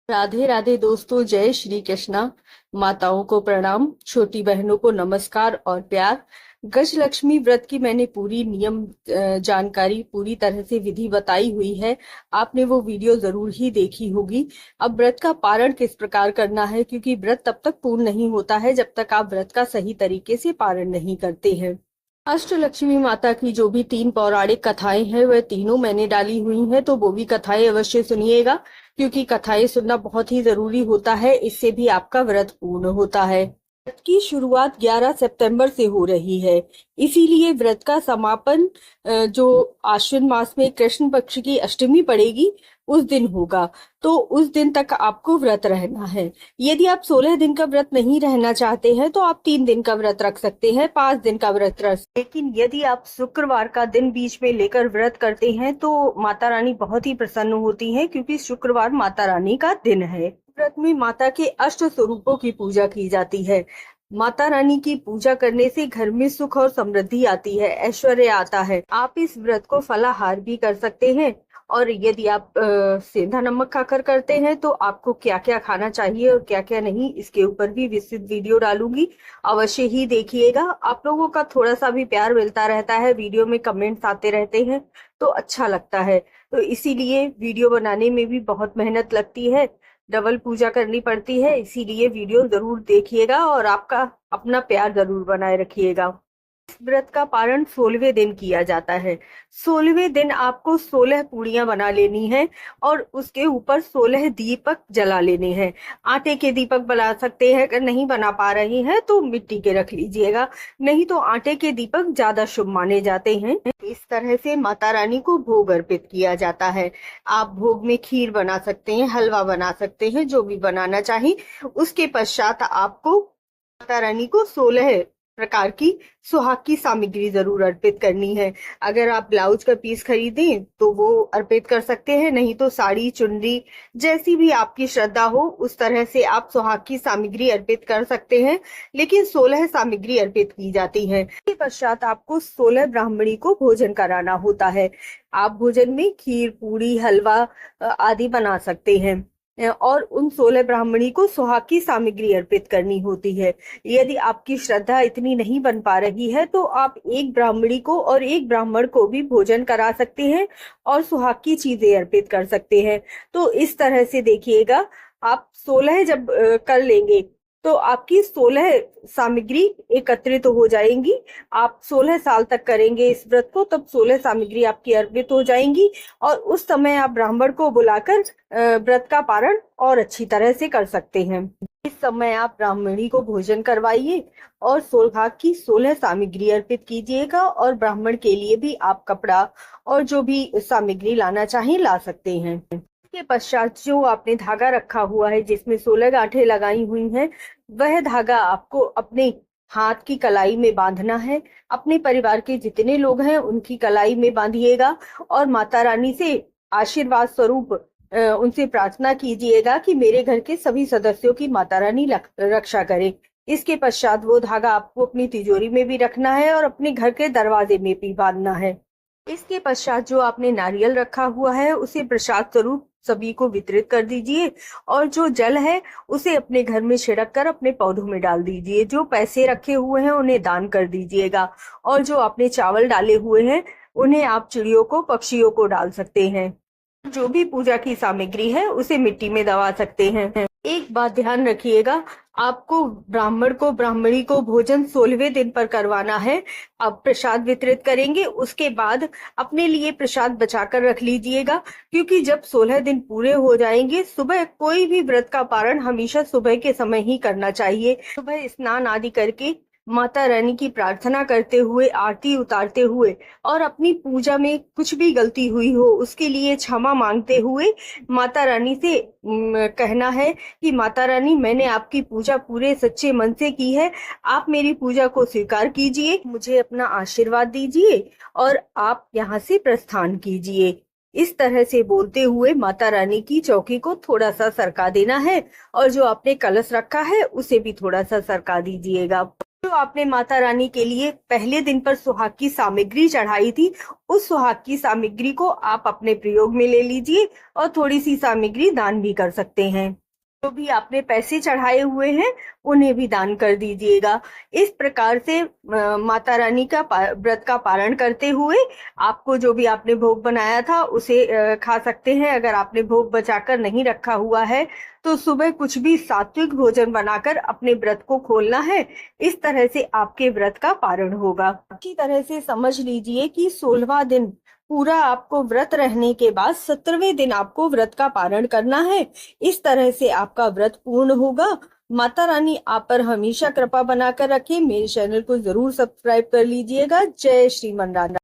राधे राधे दोस्तों, जय श्री कृष्णा। माताओं को प्रणाम, छोटी बहनों को नमस्कार और प्यार। गजलक्ष्मी व्रत की मैंने पूरी नियम जानकारी पूरी तरह से विधि बताई हुई है। आपने वो वीडियो जरूर ही देखी होगी। अब व्रत का पारण किस प्रकार करना है, क्योंकि व्रत तब तक पूर्ण नहीं होता है जब तक आप व्रत का सही तरीके से पारण नहीं करते हैं। अष्टलक्ष्मी माता की जो भी 3 पौराणिक कथाएं हैं वह तीनों मैंने डाली हुई हैं, तो वो भी कथाएं अवश्य सुनिएगा, क्योंकि कथाएं सुनना बहुत ही जरूरी होता है। इससे भी आपका व्रत पूर्ण होता है। व्रत की शुरुआत 11 सितंबर से हो रही है, इसीलिए व्रत का समापन जो आश्विन मास में कृष्ण पक्ष की अष्टमी पड़ेगी उस दिन होगा। तो उस दिन तक आपको व्रत रहना है। यदि आप 16 दिन का व्रत नहीं रहना चाहते हैं तो आप 3 दिन का व्रत रख सकते हैं, 5 दिन का व्रत रख। लेकिन यदि आप शुक्रवार का दिन बीच में लेकर व्रत करते हैं तो माता रानी बहुत ही प्रसन्न होती हैं, क्योंकि शुक्रवार माता रानी का दिन है। व्रत में माता के अष्ट स्वरूपों की पूजा की जाती है। माता रानी की पूजा करने से घर में सुख और समृद्धि आती है, ऐश्वर्य आता है। आप इस व्रत को फलाहार भी कर सकते हैं। और यदि आप सेंधा नमक खाकर करते हैं तो आपको क्या क्या खाना चाहिए और क्या क्या नहीं, इसके ऊपर भी विस्तृत वीडियो डालूंगी, अवश्य ही देखिएगा। आप लोगों का थोड़ा सा भी प्यार मिलता रहता है, वीडियो में कमेंट्स आते रहते हैं तो अच्छा लगता है। तो इसीलिए वीडियो बनाने में भी बहुत मेहनत लगती है, डबल पूजा करनी पड़ती है। इसीलिए वीडियो जरूर देखिएगा और आपका अपना प्यार जरूर बनाए रखिएगा। व्रत का पारण 16वें दिन किया जाता है। 16वें दिन आपको 16 पूड़ियां बना लेनी है और उसके ऊपर 16 दीपक जला लेने हैं। आटे के दीपक बना सकते हैं, अगर नहीं बना पा रहे हैं तो मिट्टी के रख लीजिएगा, नहीं तो आटे के दीपक ज्यादा शुभ माने जाते हैं। इस तरह से माता रानी को भोग अर्पित किया जाता है। आप भोग में खीर बना सकते हैं, हलवा बना सकते हैं, जो भी बनाना चाहे। उसके पश्चात आपको माता रानी को 16 प्रकार की सुहाग की सामग्री जरूर अर्पित करनी है। अगर आप ब्लाउज का पीस खरीदें तो वो अर्पित कर सकते हैं, नहीं तो साड़ी चुनरी जैसी भी आपकी श्रद्धा हो उस तरह से आप सुहाग की सामग्री अर्पित कर सकते हैं। लेकिन 16 सामग्री अर्पित की जाती है। इसके पश्चात आपको 16 ब्राह्मणी को भोजन कराना होता है। आप भोजन में खीर, पूड़ी, हलवा आदि बना सकते हैं और उन 16 ब्राह्मणी को सुहाग की सामग्री अर्पित करनी होती है। यदि आपकी श्रद्धा इतनी नहीं बन पा रही है तो आप एक ब्राह्मणी को और एक ब्राह्मण को भी भोजन करा सकते हैं और सुहाग की चीजें अर्पित कर सकते हैं। तो इस तरह से देखिएगा, आप 16 जब कर लेंगे तो आपकी 16 सामग्री एकत्रित हो जाएंगी। आप 16 साल तक करेंगे इस व्रत को, तब 16 सामग्री आपकी अर्पित हो जाएंगी और उस समय आप ब्राह्मण को बुलाकर व्रत का पारण और अच्छी तरह से कर सकते हैं। इस समय आप ब्राह्मणी को भोजन करवाइए और सुहाग की 16 सामग्री अर्पित कीजिएगा और ब्राह्मण के लिए भी आप कपड़ा और जो भी सामग्री लाना चाहें ला सकते हैं। के पश्चात जो आपने धागा रखा हुआ है जिसमें 16 गांठें लगाई हुई हैं, वह धागा आपको अपने हाथ की कलाई में बांधना है। अपने परिवार के जितने लोग हैं उनकी कलाई में बांधिएगा और माता रानी से आशीर्वाद स्वरूप उनसे प्रार्थना कीजिएगा कि मेरे घर के सभी सदस्यों की माता रानी रक्षा करे। इसके पश्चात वो धागा आपको अपनी तिजोरी में भी रखना है और अपने घर के दरवाजे में भी बांधना है। इसके पश्चात जो आपने नारियल रखा हुआ है उसे प्रसाद स्वरूप सभी को वितरित कर दीजिए और जो जल है उसे अपने घर में छिड़क कर अपने पौधों में डाल दीजिए। जो पैसे रखे हुए हैं उन्हें दान कर दीजिएगा और जो आपने चावल डाले हुए हैं उन्हें आप चिड़ियों को, पक्षियों को डाल सकते हैं। जो भी पूजा की सामग्री है उसे मिट्टी में दबा सकते हैं। एक बात ध्यान रखिएगा, आपको ब्राह्मण को, ब्राह्मणी को भोजन 16वें दिन पर करवाना है। आप प्रसाद वितरित करेंगे, उसके बाद अपने लिए प्रसाद बचाकर रख लीजिएगा, क्योंकि जब 16 दिन पूरे हो जाएंगे, सुबह कोई भी व्रत का पारण हमेशा सुबह के समय ही करना चाहिए। सुबह स्नान आदि करके माता रानी की प्रार्थना करते हुए, आरती उतारते हुए और अपनी पूजा में कुछ भी गलती हुई हो उसके लिए क्षमा मांगते हुए माता रानी से कहना है कि माता रानी, मैंने आपकी पूजा पूरे सच्चे मन से की है, आप मेरी पूजा को स्वीकार कीजिए, मुझे अपना आशीर्वाद दीजिए और आप यहाँ से प्रस्थान कीजिए। इस तरह से बोलते हुए माता रानी की चौकी को थोड़ा सा सरका देना है और जो आपने कलश रखा है उसे भी थोड़ा सा सरका दीजिएगा। जो आपने माता रानी के लिए पहले दिन पर सुहाग की सामग्री चढ़ाई थी, उस सुहाग की सामग्री को आप अपने प्रयोग में ले लीजिए और थोड़ी सी सामग्री दान भी कर सकते हैं। जो भी आपने पैसे चढ़ाए हुए हैं उन्हें भी दान कर दीजिएगा। इस प्रकार से माता रानी का व्रत का पारण करते हुए आपको जो भी आपने भोग बनाया था उसे खा सकते हैं। अगर आपने भोग बचाकर नहीं रखा हुआ है तो सुबह कुछ भी सात्विक भोजन बनाकर अपने व्रत को खोलना है। इस तरह से आपके व्रत का पारण होगा। अच्छी तरह से समझ लीजिए कि 16वां दिन पूरा आपको व्रत रहने के बाद 17वें दिन आपको व्रत का पारण करना है। इस तरह से आपका व्रत पूर्ण होगा। माता रानी आप पर हमेशा कृपा बनाकर रखे। मेरे चैनल को जरूर सब्सक्राइब कर लीजिएगा। जय श्रीमन राम।